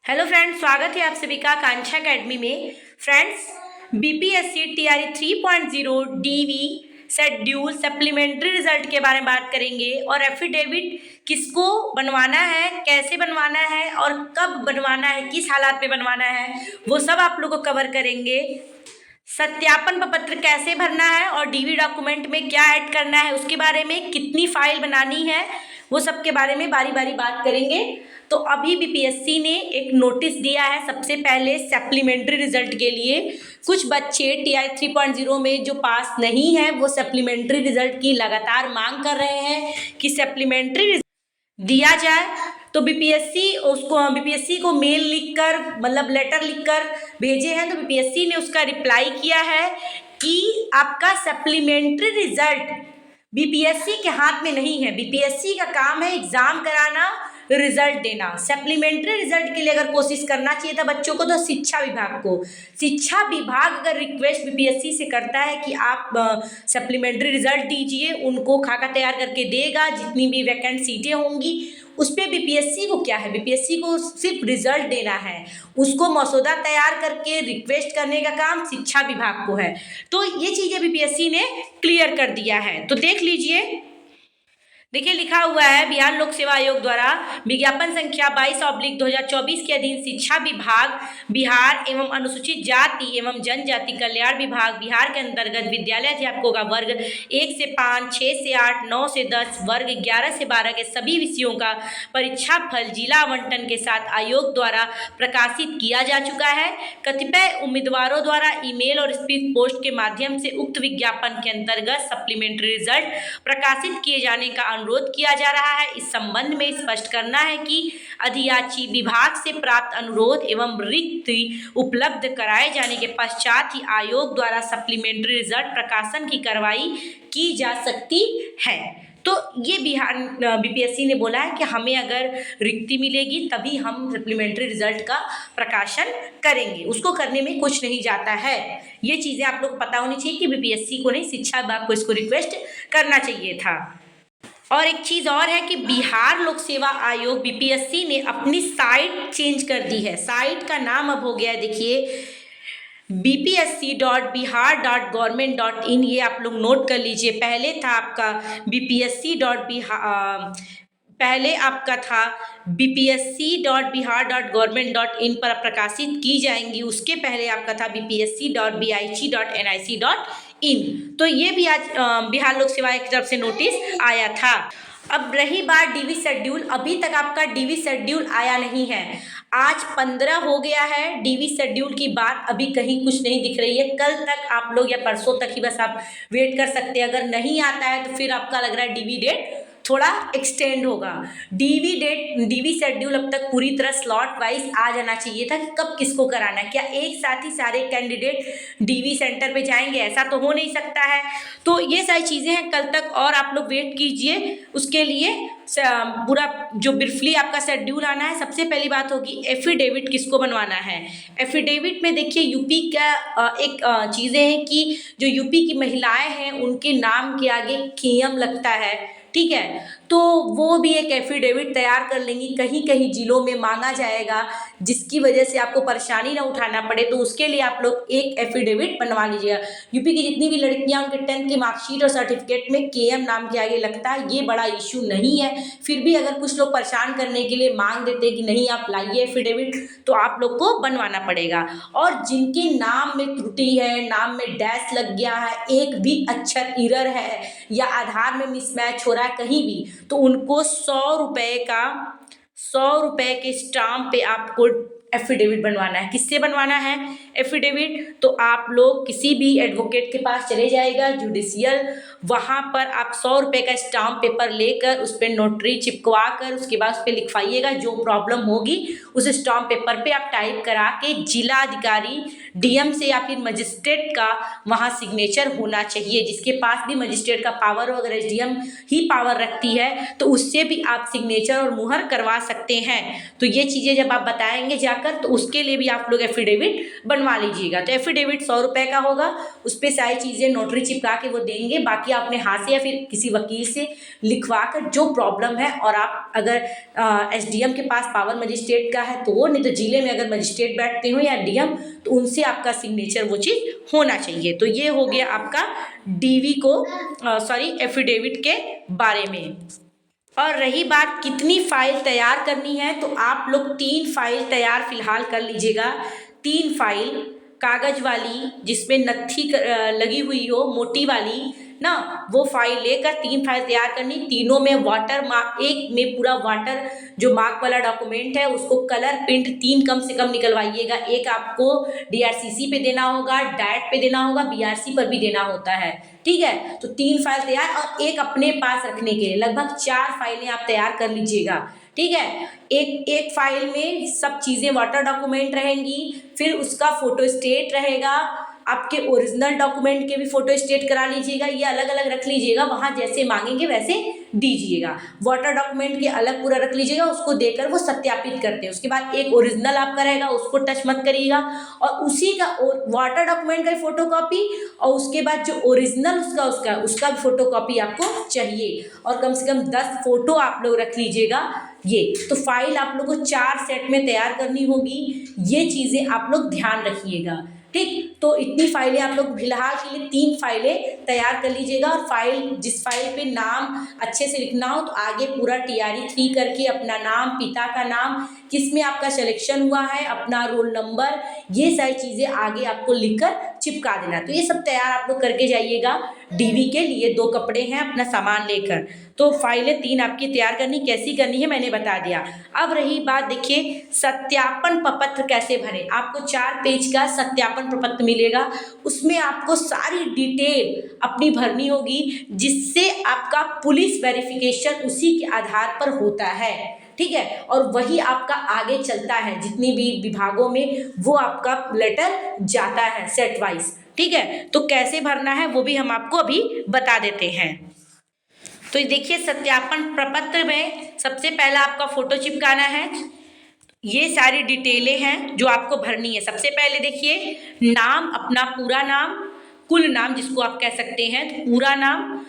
Hello friends, स्वागत है आप सभी का आकांक्षा एकेडमी में। Friends, BPSC TRE 3.0 DV schedule supplementary result के बारे में बात करेंगे और एफिडेविट किसको बनवाना है, कैसे बनवाना है और कब बनवाना है, किस हालात में बनवाना है, वो सब आप लोगों को कवर करेंगे। सत्यापन पत्र कैसे भरना है और डीवी डॉक्यूमेंट में क्या ऐड करना है, उसके बारे में कितनी फाइल बनानी है, वो सब के बारे में बारी बारी बात करेंगे। तो अभी बीपीएससी ने एक नोटिस दिया है सबसे पहले सप्लीमेंट्री रिजल्ट के लिए। कुछ बच्चे टीआई 3.0 में जो पास नहीं है वो सप्लीमेंट्री रिजल्ट की लगातार मांग कर रहे हैं कि सप्लीमेंट्री दिया जाए। तो बीपीएससी को मेल लिखकर, मतलब लेटर लिखकर भेजे हैं। तो बीपीएससी ने उसका रिप्लाई किया है कि आपका सप्लीमेंट्री रिजल्ट बीपीएससी के हाथ में नहीं है। बीपीएससी का काम है एग्जाम कराना, रिजल्ट देना। सप्लीमेंट्री रिजल्ट के लिए अगर कोशिश करना चाहिए था बच्चों को तो शिक्षा विभाग को। शिक्षा विभाग अगर रिक्वेस्ट बीपीएससी से करता है कि आप सप्लीमेंट्री रिजल्ट दीजिए, उनको खाका तैयार करके देगा, जितनी भी वैकेंट सीटें होंगी उस पर बीपीएससी को क्या है, बीपीएससी को सिर्फ रिजल्ट देना है। उसको मसौदा तैयार करके रिक्वेस्ट करने का काम शिक्षा विभाग को है। तो ये चीज़ें बीपीएससी ने क्लियर कर दिया है। तो देख लीजिए, देखिए लिखा हुआ है, बिहार लोक सेवा आयोग द्वारा विज्ञापन संख्या 22/2024 के अधीन शिक्षा विभाग बिहार एवं अनुसूचित जाति एवं जनजाति कल्याण विभाग बिहार के अंतर्गत विद्यालय अध्यापकों का वर्ग 1 से 5, 6 से 8, 9 से 10, वर्ग 11 से 12 के सभी विषयों का परीक्षा फल जिला आवंटन के साथ आयोग द्वारा प्रकाशित किया जा चुका है। कतिपय उम्मीदवारों द्वारा ईमेल और स्पीड पोस्ट के माध्यम से उक्त विज्ञापन के अंतर्गत सप्लीमेंट्री रिजल्ट प्रकाशित किए जाने का अनुरोध किया जा रहा है। इस संबंध में स्पष्ट करना है कि अधियाची विभाग से प्राप्त अनुरोध एवं रिक्ति उपलब्ध कराए जाने के पश्चात ही आयोग द्वारा सप्लीमेंट्री रिजल्ट प्रकाशन की कार्रवाई की जा सकती है। तो ये बिहार बीपीएससी ने बोला है कि हमें अगर रिक्ति मिलेगी तभी हम सप्लीमेंट्री रिजल्ट का प्रकाशन करेंगे, उसको करने में कुछ नहीं जाता है। ये चीज़ें आप लोग को पता होनी चाहिए कि बीपीएससी को नहीं, शिक्षा विभाग को इसको रिक्वेस्ट करना चाहिए था। और एक चीज़ और है कि बिहार लोक सेवा आयोग बीपीएससी ने अपनी साइट चेंज कर दी है। साइट का नाम अब हो गया है, देखिए bpsc.bihar.government.in। ये आप लोग नोट कर लीजिए। पहले था आपका bpsc.bihar.government.in पर प्रकाशित की जाएंगी। उसके पहले आपका था bpsc.big.nic.in। तो ये भी आज बिहार लोक सेवा की तरफ से नोटिस आया था। अब रही बात डीवी शेड्यूल, अभी तक आपका डीवी शेड्यूल आया नहीं है। आज 15 हो गया है, डीवी शेड्यूल की बात अभी कहीं कुछ नहीं दिख रही है। कल तक आप लोग या परसों तक ही बस आप वेट कर सकते हैं। अगर नहीं आता है तो फिर आपका लग रहा है डीवी डेट थोड़ा एक्सटेंड होगा। डीवी शेड्यूल अब तक पूरी तरह स्लॉट वाइज आ जाना चाहिए था कि कब किसको कराना है। क्या एक साथ ही सारे कैंडिडेट डीवी सेंटर पे जाएंगे? ऐसा तो हो नहीं सकता है। तो ये सारी चीज़ें हैं कल तक, और आप लोग वेट कीजिए। उसके लिए पूरा जो ब्रीफली आपका शेड्यूल आना है। सबसे पहली बात होगी एफिडेविट किसको बनवाना है। एफिडेविट में देखिए यूपी का एक चीज़ें हैं कि जो यूपी की महिलाएं हैं उनके नाम के आगे केएम लगता है, ठीक है, तो वो भी एक एफिडेविट तैयार कर लेंगी। कहीं कहीं जिलों में मांगा जाएगा जिसकी वजह से आपको परेशानी ना उठाना पड़े, तो उसके लिए आप लोग एक एफिडेविट बनवा लीजिएगा। यूपी की जितनी भी लड़कियां उनके 10th की मार्कशीट और सर्टिफिकेट में केएम नाम के आगे लगता है, ये बड़ा इशू नहीं है। फिर भी अगर कुछ लोग परेशान करने के लिए मांग देते कि नहीं आप लाइए एफिडेविट, तो आप लोग को बनवाना पड़ेगा। और जिनके नाम में त्रुटि है, नाम में डैश लग गया है, एक भी अक्षर इरर है या आधार में मिसमैच हो रहा है कहीं भी, तो उनको 100 रुपये के स्टाम्प पे आपको एफिडेविट बनवाना है। किससे बनवाना है एफिडेविट? तो आप लोग किसी भी एडवोकेट के पास चले जाएगा, जुडिशियल, वहाँ पर आप 100 रुपये का स्टाम्प पेपर लेकर उस पर नोटरी चिपकवा कर उसके बाद उस पर लिखवाइएगा। जो प्रॉब्लम होगी उस स्टाम्प पेपर पे आप टाइप करा के जिला अधिकारी, डीएम से या फिर मजिस्ट्रेट का वहाँ सिग्नेचर होना चाहिए। जिसके पास भी मजिस्ट्रेट का पावर हो, अगर एसडीएम ही पावर रखती है तो उससे भी आप सिग्नेचर और मुहर करवा सकते हैं। तो ये चीज़ें जब आप बताएंगे जाकर तो उसके लिए भी आप लोग एफिडेविट बनवा बनवा लीजिएगा। तो एफिडेविट 100 रुपये का होगा, उस पर सारी चीज़ें नोटरी चिपका के वो देंगे। बाकी आप अपने हाथ से या फिर किसी वकील से लिखवा कर जो प्रॉब्लम है, और आप अगर SDM के पास पावर मजिस्ट्रेट का है तो वो, नहीं तो जिले में अगर मजिस्ट्रेट बैठते हो या DM तो उनसे आपका सिग्नेचर वो चीज़ होना चाहिए। तो ये हो गया आपका DV को एफिडेविट के बारे में। और रही बात कितनी फाइल तैयार करनी है, तो आप लोग 3 फाइल तैयार फिलहाल कर लीजिएगा। 3 फाइल कागज वाली जिसमें नत्थी लगी हुई हो, मोटी वाली ना, वो फाइल लेकर 3 फाइल तैयार करनी। तीनों में वाटर मार्क, एक में पूरा वाटर जो मार्क वाला डॉक्यूमेंट है उसको कलर प्रिंट 3 कम से कम निकलवाइएगा। एक आपको DRCC पे देना होगा, डाइट पे देना होगा, BRC पर भी देना होता है, ठीक है। तो 3 फाइल तैयार, और एक अपने पास रखने के लिए लगभग 4 फाइलें आप तैयार कर लीजिएगा, ठीक है। एक फाइल में सब चीज़ें वाटर डॉक्यूमेंट रहेंगी, फिर उसका फोटो स्टेट रहेगा, आपके ओरिजिनल डॉक्यूमेंट के भी फोटो स्टेट करा लीजिएगा। ये अलग अलग रख लीजिएगा, वहाँ जैसे मांगेंगे वैसे दीजिएगा। वाटर डॉक्यूमेंट के अलग पूरा रख लीजिएगा, उसको देकर वो सत्यापित करते हैं। उसके बाद एक ओरिजिनल आपका रहेगा, उसको टच मत करिएगा, और उसी का वाटर डॉक्यूमेंट का फोटो कॉपी, और उसके बाद जो ओरिजिनल उसका भी फोटो कॉपी आपको चाहिए, और कम से कम 10 फोटो आप लोग रख लीजिएगा। ये तो फाइल आप लोग को 4 सेट में तैयार करनी होगी। ये चीज़ें आप लोग ध्यान रखिएगा, ठीक। तो इतनी फाइलें आप लोग फिलहाल के लिए 3 फाइलें तैयार कर लीजिएगा। और जिस फाइल पे नाम अच्छे से लिखना हो तो आगे पूरा TRE 3 करके अपना नाम, पिता का नाम, किस में आपका सिलेक्शन हुआ है, अपना रोल नंबर, ये सारी चीज़ें आगे आपको लिखकर चिपका देना। तो ये सब तैयार आप लोग करके जाइएगा। DV के लिए 2 कपड़े हैं, अपना सामान लेकर। तो फाइलें 3 आपकी तैयार करनी, कैसी करनी है मैंने बता दिया। अब रही बात, देखिए सत्यापन प्रपत्र कैसे भरें। आपको 4 पेज का सत्यापन प्रपत्र मिलेगा, उसमें आपको सारी डिटेल अपनी भरनी होगी, जिससे आपका पुलिस वेरिफिकेशन उसी के आधार पर होता है, ठीक है। और वही आपका आगे चलता है, जितनी भी विभागों में वो आपका लेटर जाता है सेट वाइज, ठीक है। तो कैसे भरना है वो भी हम आपको अभी बता देते हैं। तो देखिए सत्यापन प्रपत्र में सबसे पहला आपका फोटो चिपकाना है। ये सारी डिटेलें हैं जो आपको भरनी है। सबसे पहले देखिए नाम, अपना पूरा नाम, कुल नाम जिसको आप कह सकते हैं, तो पूरा नाम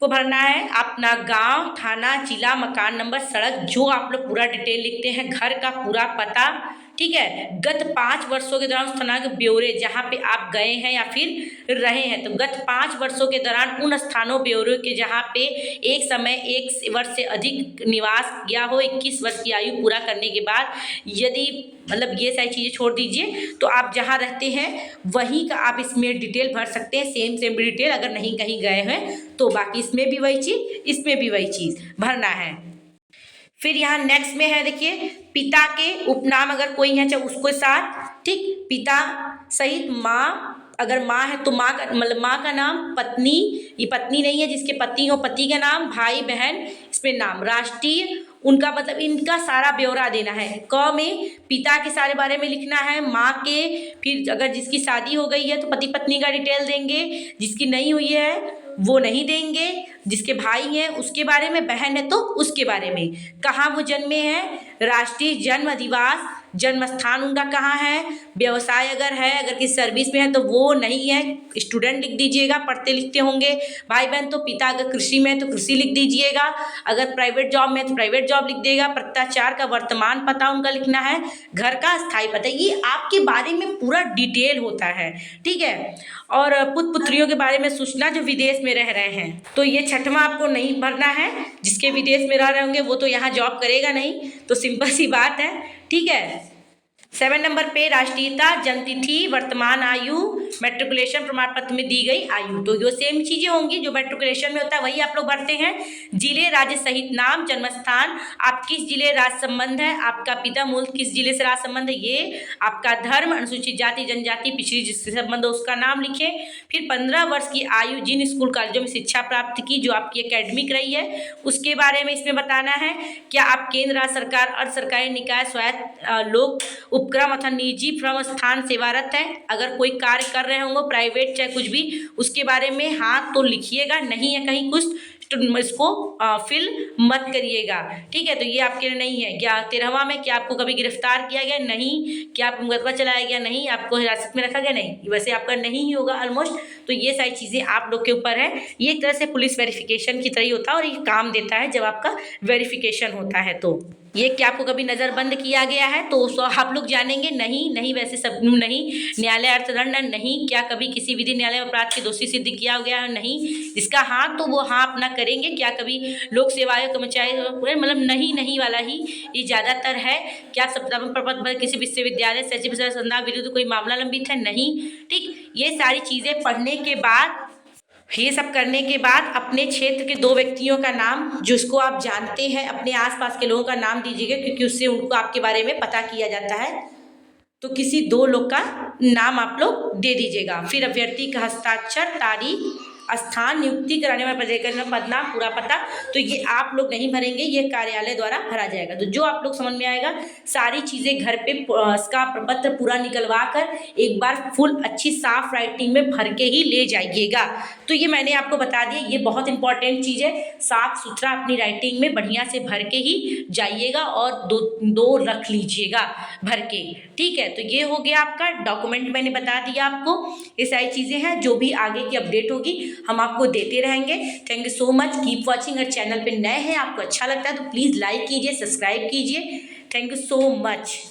को भरना है। अपना गांव, थाना, जिला, मकान नंबर, सड़क, जो आप लोग पूरा डिटेल लिखते हैं, घर का पूरा पता, ठीक है। गत 5 वर्षों के दौरान उस स्थान के ब्यौरे जहाँ पे आप गए हैं या फिर रहे हैं, तो गत 5 वर्षों के दौरान उन स्थानों ब्यौरे के जहाँ पे एक समय 1 वर्ष से अधिक निवास किया हो, 21 वर्ष की आयु पूरा करने के बाद, यदि मतलब ये सारी चीज़ें छोड़ दीजिए, तो आप जहाँ रहते हैं वहीं का आप इसमें डिटेल भर सकते हैं। सेम डिटेल, अगर नहीं कहीं गए हैं तो बाकी इसमें भी वही चीज़, इसमें भी वही चीज़ भरना है। फिर यहाँ नेक्स्ट में है, देखिए पिता के उपनाम अगर कोई है चाहे उसको साथ, ठीक। पिता सहित माँ, अगर माँ है तो माँ का मतलब माँ का नाम, पत्नी, ये पत्नी नहीं है जिसके पति हो, पति का नाम, भाई बहन इसमें नाम, राष्ट्रीय उनका मतलब इनका सारा ब्यौरा देना है। क में पिता के सारे बारे में लिखना है, माँ के, फिर अगर जिसकी शादी हो गई है तो पति पत्नी का डिटेल देंगे, जिसकी नहीं हुई है वो नहीं देंगे, जिसके भाई हैं उसके बारे में, बहन है तो उसके बारे में, कहाँ वो जन्मे हैं, राष्ट्रीय जन्म अधिवास, जन्म स्थान उनका कहाँ है, व्यवसाय अगर है, अगर किसी सर्विस में है तो वो नहीं है, स्टूडेंट लिख दीजिएगा, पढ़ते लिखते होंगे। भाई बहन तो पिता अगर कृषि में है तो कृषि लिख दीजिएगा, अगर प्राइवेट जॉब में है तो प्राइवेट जॉब लिख देगा। प्रत्याचार का वर्तमान पता उनका लिखना है, घर का स्थायी पता, ये आपके बारे में पूरा डिटेल होता है, ठीक है। और पुत्र पुत्रियों के बारे में सूचना जो विदेश में रह रहे हैं, तो ये 6वां आपको नहीं भरना है। जिसके विदेश में रह रहे होंगे वो तो यहाँ जॉब करेगा नहीं, तो सिंपल सी बात है, ठीक है। 7 नंबर पे राष्ट्रीयता, जन्मतिथि, वर्तमान आयु, मैट्रिकुलेशन प्रमाण पत्र में दी गई आयु, तो जो सेम चीज़ें होंगी जो मैट्रिकुलेशन में होता है वही आप लोग भरते हैं। जिले राज्य सहित नाम, जन्मस्थान, आप किस जिले राज्य संबंध है, आपका पिता मूल किस जिले से राज्य संबंध है, ये आपका धर्म, अनुसूचित जाति जनजाति पिछड़ी जिससे संबंध है उसका नाम लिखें। फिर 15 वर्ष की आयु जिन स्कूल कॉलेजों में शिक्षा प्राप्त की, जो आपकी एकेडमिक रही है उसके बारे में इसमें बताना है। क्या आप केंद्र राज्य सरकार, अर्ध सरकारी निकाय, स्वायत्त लोक उपक्रम अथवा निजी फर्म स्थान सेवारत है। अगर कोई कार्य कर रहे होंगे प्राइवेट चाहे कुछ भी, उसके बारे में हाँ तो लिखिएगा, नहीं है कहीं कुछ तो इसको फिल मत करिएगा, ठीक है। तो ये आपके लिए नहीं है। क्या 13वां में, क्या आपको कभी गिरफ्तार किया गया? नहीं। क्या आपको मुकदमा चलाया गया? नहीं। आपको हिरासत में रखा गया? नहीं। वैसे आपका नहीं ही होगा ऑलमोस्ट। तो ये सारी चीज़ें आप लोग के ऊपर है। ये एक तरह से पुलिस वेरिफिकेशन की तरह ही होता है और ये काम देता है जब आपका वेरिफिकेशन होता है। तो ये क्या आपको कभी नज़रबंद किया गया है? तो आप लोग जानेंगे नहीं। वैसे सब नहीं। न्यायालय अर्थदंड नहीं। क्या कभी किसी विधि न्यायालय अपराध के दोषी सिद्ध किया गया है? नहीं। जिसका हाँ तो वो हाँ अपना करेंगे। क्या कभी लोक सेवा आयोग कर्मचारी, मतलब नहीं वाला ही ये ज़्यादातर है। क्या सत्तावन पद पर किसी विश्वविद्यालय सचिव संस्थान विरुद्ध कोई मामला लंबित है? नहीं। ठीक, ये सारी चीज़ें पढ़ने के बाद, ये सब करने के बाद अपने क्षेत्र के 2 व्यक्तियों का नाम जिसको आप जानते हैं, अपने आसपास के लोगों का नाम दीजिएगा, क्योंकि उससे उनको आपके बारे में पता किया जाता है। तो किसी 2 लोग का नाम आप लोग दे दीजिएगा। फिर अभ्यर्थी का हस्ताक्षर, तारीख, स्थान, नियुक्ति कराने वाला पदाधिकारी, पद नाम, पूरा पता। तो ये आप लोग नहीं भरेंगे, ये कार्यालय द्वारा भरा जाएगा। तो जो आप लोग समझ में आएगा, सारी चीज़ें घर पे इसका प्रपत्र पूरा निकलवा कर एक बार फुल अच्छी साफ राइटिंग में भर के ही ले जाइएगा। तो ये मैंने आपको बता दिया, ये बहुत इंपॉर्टेंट चीज़ है। साफ सुथरा अपनी राइटिंग में बढ़िया से भर के ही जाइएगा और दो रख लीजिएगा भर के, ठीक है। तो ये हो गया आपका डॉक्यूमेंट, मैंने बता दिया आपको। ये सारी चीज़ें हैं, जो भी आगे की अपडेट होगी हम आपको देते रहेंगे। Thank you so much, keep watching. अगर चैनल पे नए हैं, आपको अच्छा लगता है तो प्लीज़ लाइक कीजिए, सब्सक्राइब कीजिए। Thank you so much.